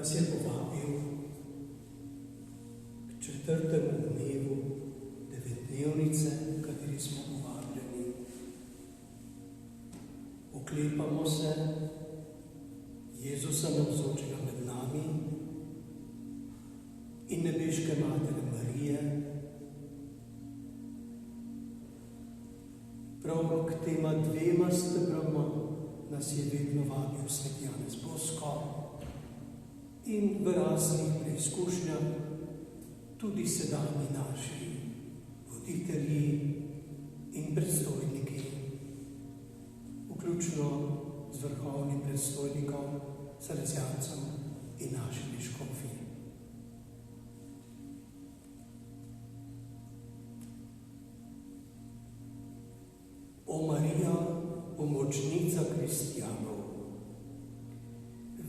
nas je povabil k 4. dnevu devetdnevnice, v kateri smo povabljeni. Oklepamo se Jezusa navzočega med nami in nebeške Matere Marije. Prav k tema dvema stebroma nas je vedno vabil Sveti Janez Bosko in v raznih preizkušnjah tudi sedanji naši voditelji in predstojniki, vključno z vrhovnim predstojnikom, Salezjancem in našimi škofi. O Marija, pomočnica kristjanov,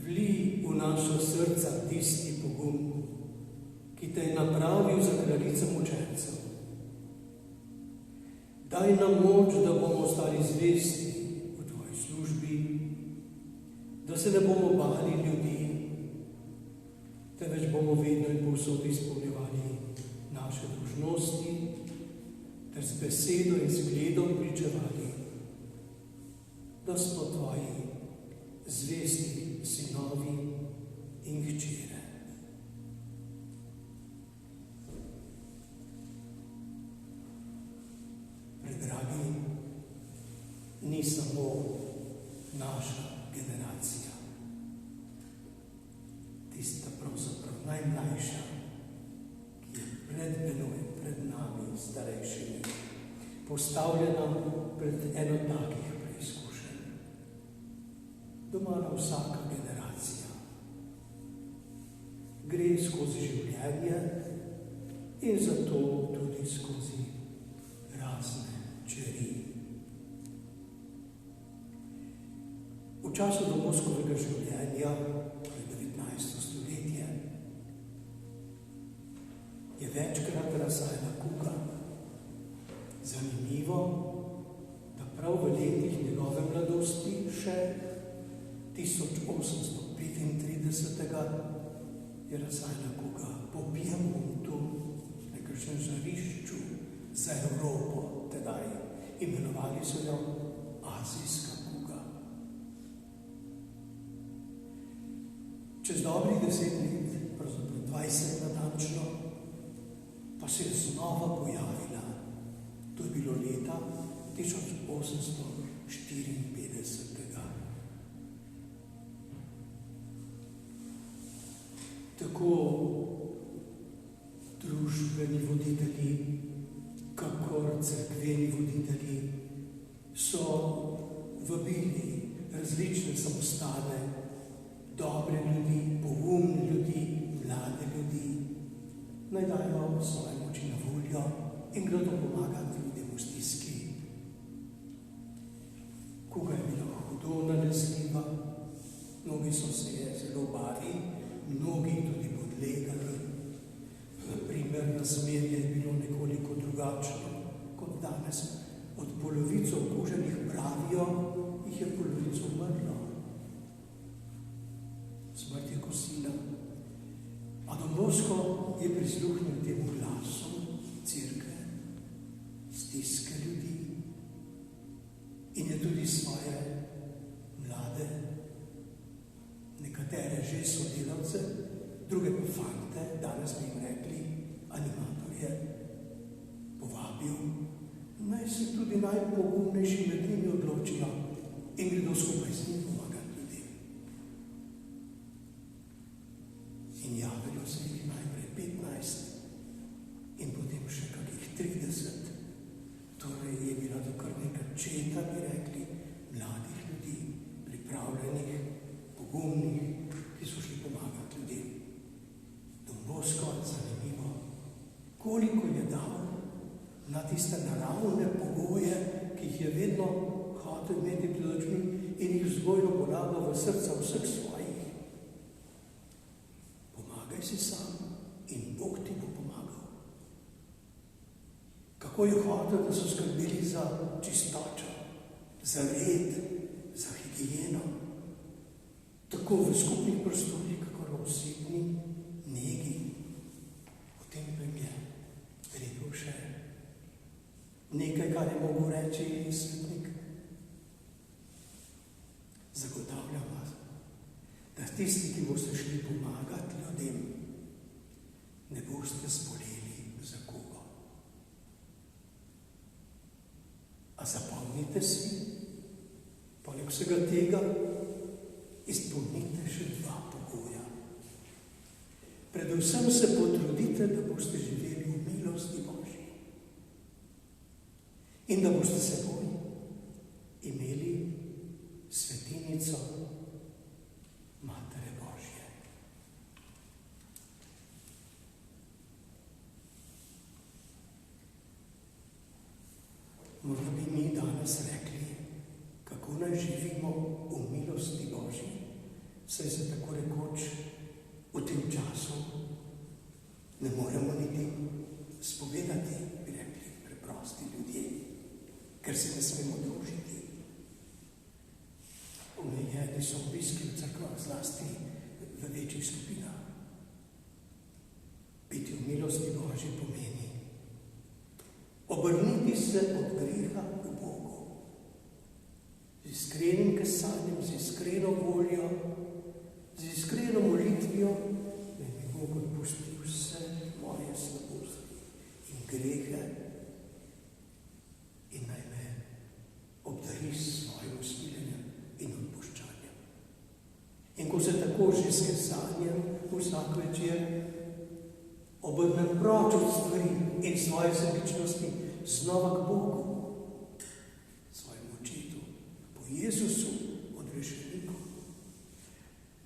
vlij v naša srca tisti pogum, ki te je napravil za kraljico mučencev. Daj nam moč, da bomo ostali zvesti v tvoji službi, da se ne bomo bali ljudi, temveč bomo vedno in povsod izpolnjevali naše dolžnosti, ter z besedo in zgledom pričevali, da smo tvoji zvesti sinovi in hčere. Predragi, ni samo naša generacija, tista pravzaprav najmlajša, ki je pred menoj, pred nami, starejšimi, postavljena pred eno takih preizkušenj. Domala vsaka generacija gre skozi življenje in zato tudi skozi razne čeri. V času Domoskovega življenja, to je 19. stoletje, je večkrat razsajala kuga. Zanimivo, da prav v letih njegove mladosti še 1835. je razsajala kuga po Piemontu, nekakšnem žarišču za Evropo tedaj. Imenovali so jo azijska kuga. Čez dobrih 10 let, pravzaprav 20 natančno, pa se je znova pojavila. To je bilo leta 1854. Tako družbeni voditelji, kakor cerkveni voditelji so vabili različne samostane, dobre ljudi, pogumne ljudi, mlade ljudi, naj dajo svoje moči na voljo in gredo pomagati ljudem v stiski. Kuga je bila hudo nalezljiva, mnogi so se je zelo bali, mnogi tudi podlegali. Naprimer, razmerje je bilo nekoliko drugačno kot danes. Od polovico okuženih pravijo, jih je polovico umrlo. Smrt je kosila. A Don Bosco je prisluhnil temu glasu cerkve, stiske ljudi in je tudi svoje mlade, nekatere že sodelavce, druge pa fante, danes bi jim rekli animatorje, povabil, naj se tudi najpogumnejši med njimi odločijo in gredo skupaj z njim pomagati ljudem. In javilo se jih najprej 15 in potem še kakih 30. Torej je bila to kar neka četa, bi rekli, mladih ljudi, pripravljeni pogumnih, ki so šli pomagati ljudem. Don Bosco, zanimivo, koliko je dal na tiste naravne pogoje, ki jih je vedno hotel imeti pred očmi in jih vzgojno polagal v srca vseh svojih. Pomagaj si sam in Bog ti bo pomagal. Kako je hotel, da so skrbeli za čistočo, za red, za higieno, tako v skupnih prostorih, kako v osebni negi. O tem je rekel še nekaj, kar je mogel reči svetnik. Zagotavljam vas, da tisti, ki boste šli pomagati ljudem, ne boste zboleli za kugo. A zapomnite si, poleg vsega tega, izpolnite še dva pogoja. Predvsem se potrudite, da boste živeli v milosti Božji in da boste seboj imeli svetinico Matere Božje. Morda bi mi danes rekli, kako naj živimo v milosti Božji, saj se tako rekoč v tem času ne moremo niti spovedati, bi rekli preprosti ljudje, ker se ne smemo družiti. Omejeni so obiski v cerkvah, zlasti v večjih skupinah. Biti v milosti Božji pomeni obrniti se od greha k Bogu, z iskrenim kesanjem, z iskreno voljo, z iskreno molitvijo, da mi Bog odpusti vse moje slabosti in grehe in naj me obdari s svojim usmiljenjem in odpuščanjem. In ko se tako že s kesanjem vsak večer obrnem proč od stvari in svoje sebičnosti znova k Bogu, svojemu očetu, po Jezusu, odrešeniku.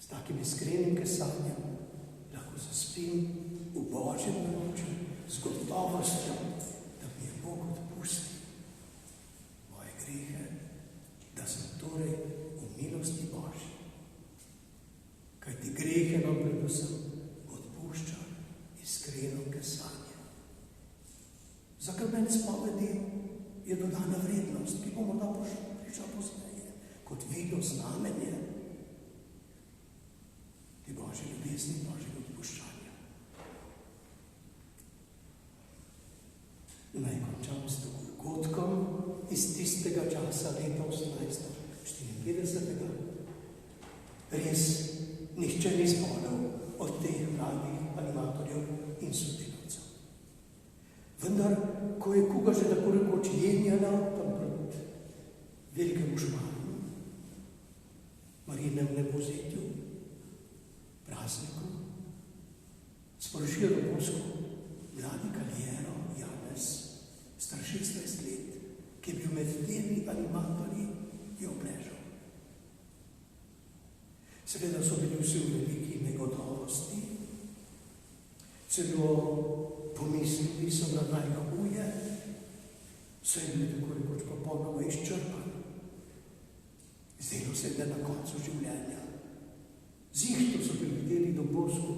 S takim iskrenim kesanjem lahko zaspim v Božjem naročju z gotovostjo, da mi je Bog odpustil moje grehe, da sem torej v milosti Božji. Kajti grehe nam predvsem odpušča iskreno kesanje. Zakrment spovedi je dodana vrednost, ki bo morda prišla pozneje, kot vidno znamenje te Božje ljubezni, Božjega odpuščanja. Naj končam s dogodkom iz tistega časa, leta 1854. Res, nihče ni spodal od teh mladih animatorjev in sodelavcev. Vendar, ko je kuga že tako rekoč jenjala tam proti velikemu Šmarju, Marijinem nebovzetju, prazniku, sporočijo Don Bosco mladi Kaljero Janez, star 16 let, ki je bil med temi animatorji, je obležal. Seveda so bili vsi v veliki negotovosti, celo pomislili so, da naj ga uje, saj je bil tako rekoč popolnoma izčrpan. Zdelo se je na koncu življenja. Zihto so predvideli Don Bosco,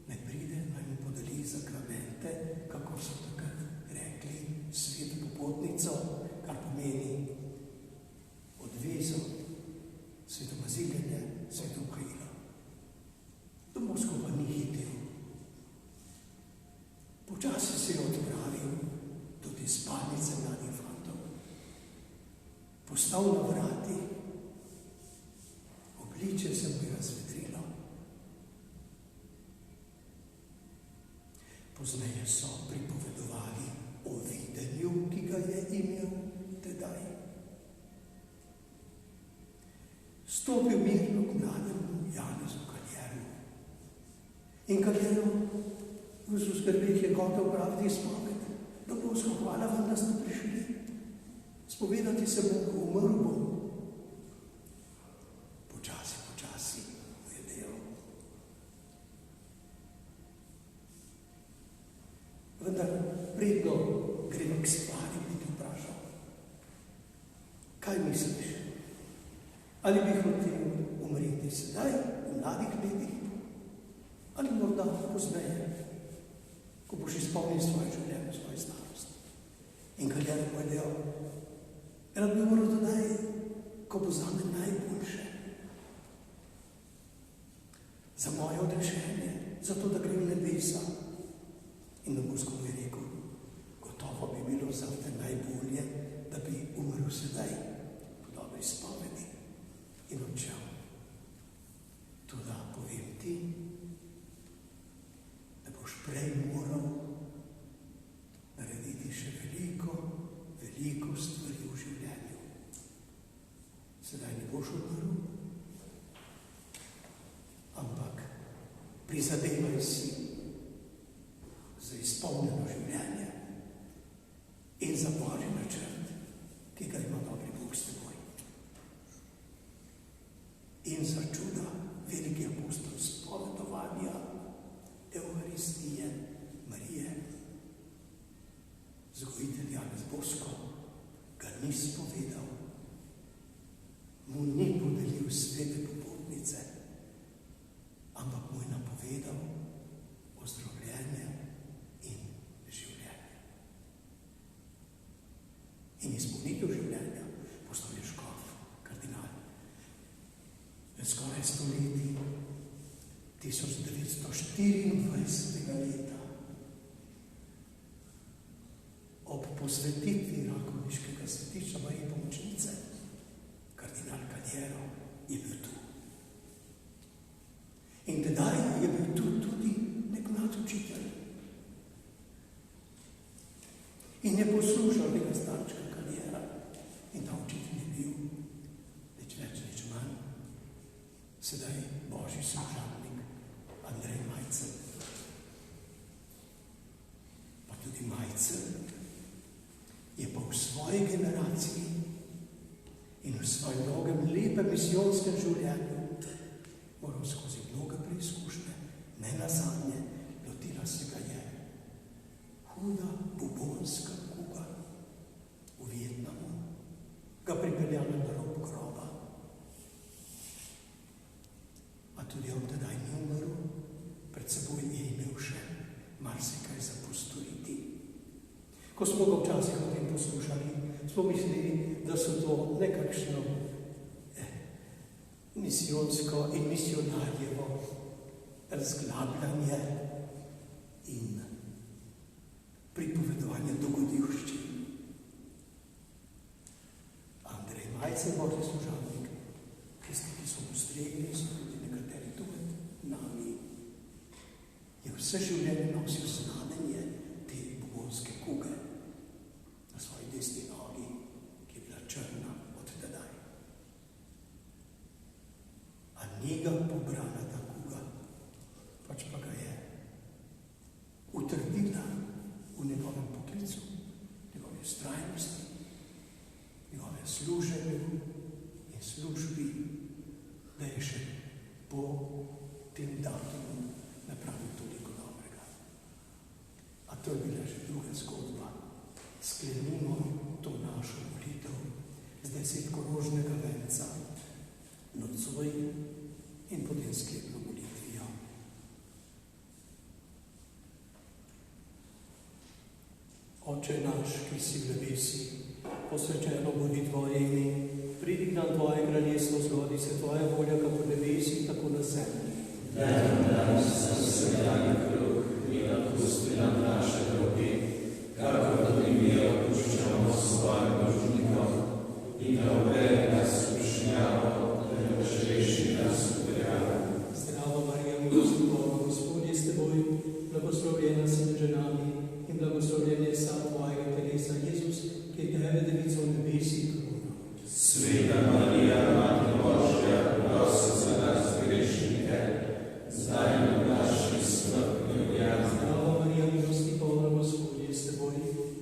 naj pride, naj mu podeli zakramente, kako so takrat rekli, sveto popotnico, kar pomeni odvezo, sveto maziljenje, sveto krilo. Don Bosco pa ni hitel. Počasi se je odpravil do te spalnice mladih fantov. Postal na vrati, obličje se mu je razvedrilo. Pozneje so pripovedovali o videnju, ki ga je imel tedaj. Stopil mirno k mlademu Janezu Kaljeru. In Kaljeru v skrbeh je hotel praviti spoved. Don Bosco, hvala vam, da ste prišli. Spovedati se bo, umrl bom. Počasi Ali bi hotel umreti sedaj, v mladih letih, ali morda pozneje, ko boš izpolnil svoje življenje, svoje starosti. In kad je povedal, rad bi moral dodaj, ko bo zame najboljše. Za moje odrešenje, za to, da grem v nebesa. In na Bosko mu je rekel, gotovo bi bilo za te najbolje, da bi umrl sedaj, po dobri spovedi in odšel. Toda povem ti, da boš prej moral narediti še veliko, veliko stvari v življenju. Sedaj ne boš umrl, ampak prizadevaj si za izpolnjeno življenje in za Božji načrt, ki ga ima dobri Bog s teboj. In za čuda veliki apostol spovedovanja Evharistije Marije, vzgojitelj Janez Bosko, ga ni spovedal, mu ni podelil svete popotnice, ampak mu je napovedal ozdravljenje in življenje. In izpolnitev življenja postal je škof, kardinal. Pred skoraj 100 leti, 1924. leta, ob posvetitvi rakovniškega svetišča Marije Pomočnice, kardinal Kaljero je bil tu. In tedaj je bil tu tudi nek mlad učitelj. In je poslušal nekaj starčka Kaljera. In ta učitelj je bil nič več, nič manj. Sedaj Božji služabnik Andrej Majcen. Pa tudi Majcen je pa v svoji generaciji in v svojem dolgem, lepem misijonskem življenju moral skozi mnoge preizkušnje, ne nazadnje, lotila se ga je huda bubonska kuga v Vietnamu, ga pripeljala na rob groba. A tudi on tedaj ni umrl, pred seboj je imel še marsikaj za postoriti. Ko smo ga včasih o tem poslušali, smo mislili, da so to nekakšno misijonsko in misionarjevo razglabljanje in pripovedovanje dogodivščin. Andrej Majcen, Božji služabnik, tisti, ki so mu stregli, so tudi nekateri tu med nami, je vse življenje nosil znamenje te bubonske kuge na svoji desni nogi, ki je bila črna od tedaj. A ni ga pobrala ta kuga, pač pa ga je utrdila v njegovem poklicu, njegove vztrajnosti, njegove služenju in službi, da je še po tem datumu napravil toliko dobrega. A to je bila že druga zgodba. Sklenimo to našo molitev z 10 rožnega venca, nocoj in potem sklepno molitvijo. Oče naš, ki si v nebesi, posvečeno bodi tvoje ime, pridi k nam tvoje kraljestvo, zgodi se tvoja volja, kako v nebesi, tako na zemlji. Daj nam danes vsakdanji kruh in odpusti nam naše dolge, kakor tudi mi odpuščamo svojim dolžnikom, in ne uvedi nas v skušnjavo, temveč reši nas od grehov. Zdrava Marija, milosti polna, Gospod je s teboj, blagoslovljena si med ženami in blagoslovljen je sad tvojega telesa, Jezus, ki je tebe devica v nebesi krunil. Sveta Marija, Mati Božja, prosi za nas grešnike, zdaj in v naši smrtni uri. Zdrava Marija, milosti polna, Gospod je s teboj,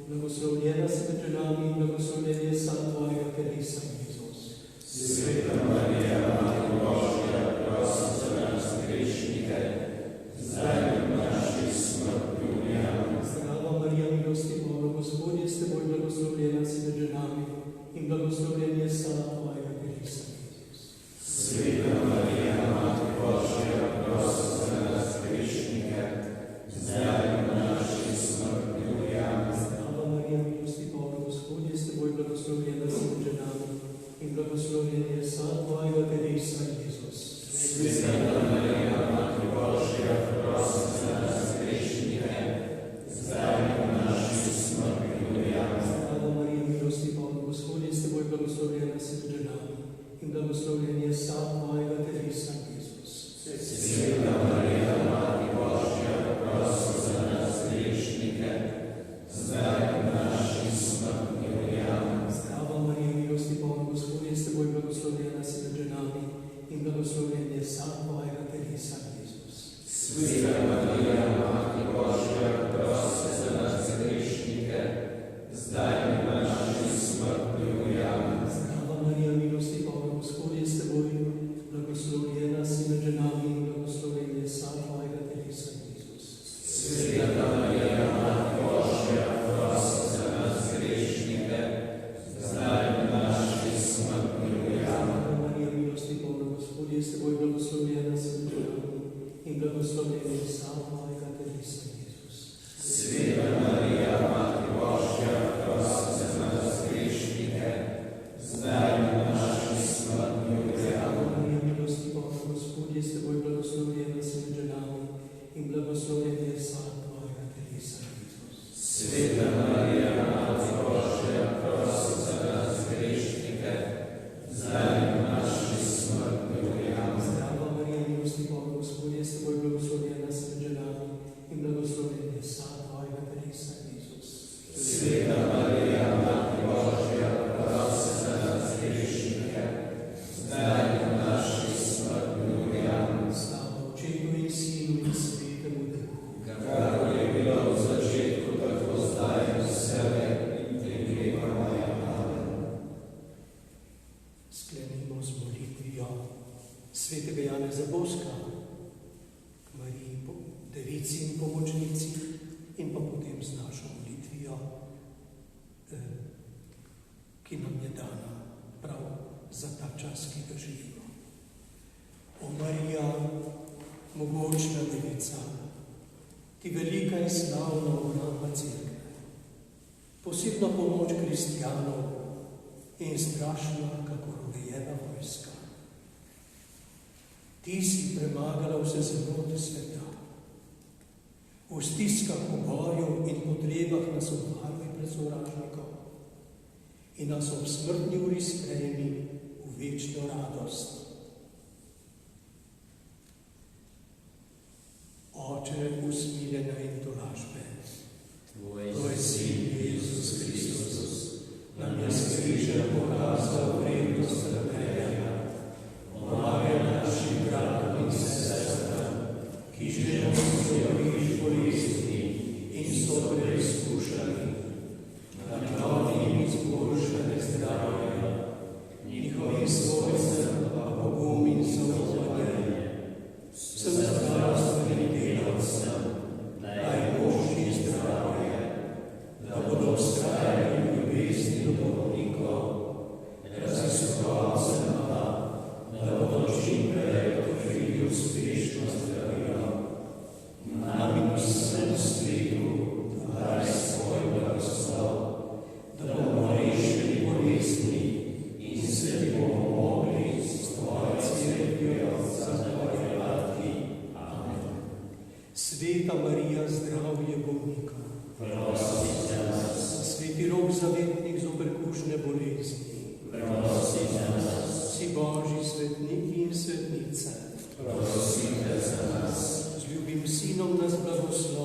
blagoslovljena si med ženami in blagoslovljen je sad tvojega telesa, Jezus. Sveta blagoslovljen je sad tvojega telesa, Jezus. Sveta Marija, Mati Božja, prosi za nas grešnike, zdaj in v naši smrti. Amen. Zdrava Marija, milosti polna, Gospod je s teboj, blagoslovljena si med ženami in blagoslovljen je sad tvojega telesa, Jezus. Sveta Marija, Mati Božja, prosi za nas grešnike, zdaj in v naši smrti. Amen. Zdrava Marija, milosti polna, Gospod je s teboj, blagoslovljena si med ženami in blagoslovljen je sad tvojega telesa, Jezus. Sveta Marija, Mati Božja, prosi za nas grešnike, zdaj in v naši smrti. Amen. Marija, milosti polna, Gospod je s teboj, blagoslovljena si med ženami in blagoslovljen je sad tvojega telesa, Jezus. Sveta Marija, Mati Božja, prosi za nas grešnike, zdaj in v naši smrti. Amen. Zdrava Marija, milosti polna, Gospod je s teboj, blagoslovljena si med ženami in blagoslovljen je sad tvojega telesa, Jezus. Sveta Marija, Mati Božja, prosi za nas grešnike, zdaj in v naši smrti. Amen. Slava Očetu in Sinu in Svetemu Duhu. Kakor je bilo v začetku, tako zdaj in vselej in v veke. Amen. Sklenimo z molitvijo svetega Janeza Boska k Mariji, devici in pomočnici, in pa potem z našo molitvijo, ki nam je dana prav za ta čas, ki ga živimo. O Marija, mogočna devica, ti velika in slavna obramba cerkve, posebna pomoč kristjanov in strašna, kakor urejena vojska. Ti si premagala vse zmote sveta. V stiskah, v boju in potrebah nas obvaruj pred sovražnikom in nas ob smrtni uri sprejmi v večno radost. Oče, usmiljena in tolažbe, tvoj sin Jezus Kristus nam je s križem pokazal vrednost trpljenja. Pomagaj našim bratom in sestram, ki že nosijo križ bolezni in so preizkušani, nakloni jim izboljšanje zdravja, njihovim svojcem pa pogum in zaupanje. Vsem zdravstvenim delavcem daj moč in zdravje, da bodo vztrajali v ljubezni do bolnikov, raziskovalcem pa, da bodo čim prej odkrili uspešno zdravilo. Nam in vsem svetu daj svoj blagoslov, da bomo rešili bolezni in se ti bomo mogli s tvojo cerkvijo zahvaljevati. Amen. Sveta Marija, zdravje bolnika, Prosi za nas, sveti rok zavetnik zoper kužne bolezni, prosi za nas, si Božji svetniki in svetnice, prosite za nas. z ljubim Sinom nas blagoslovi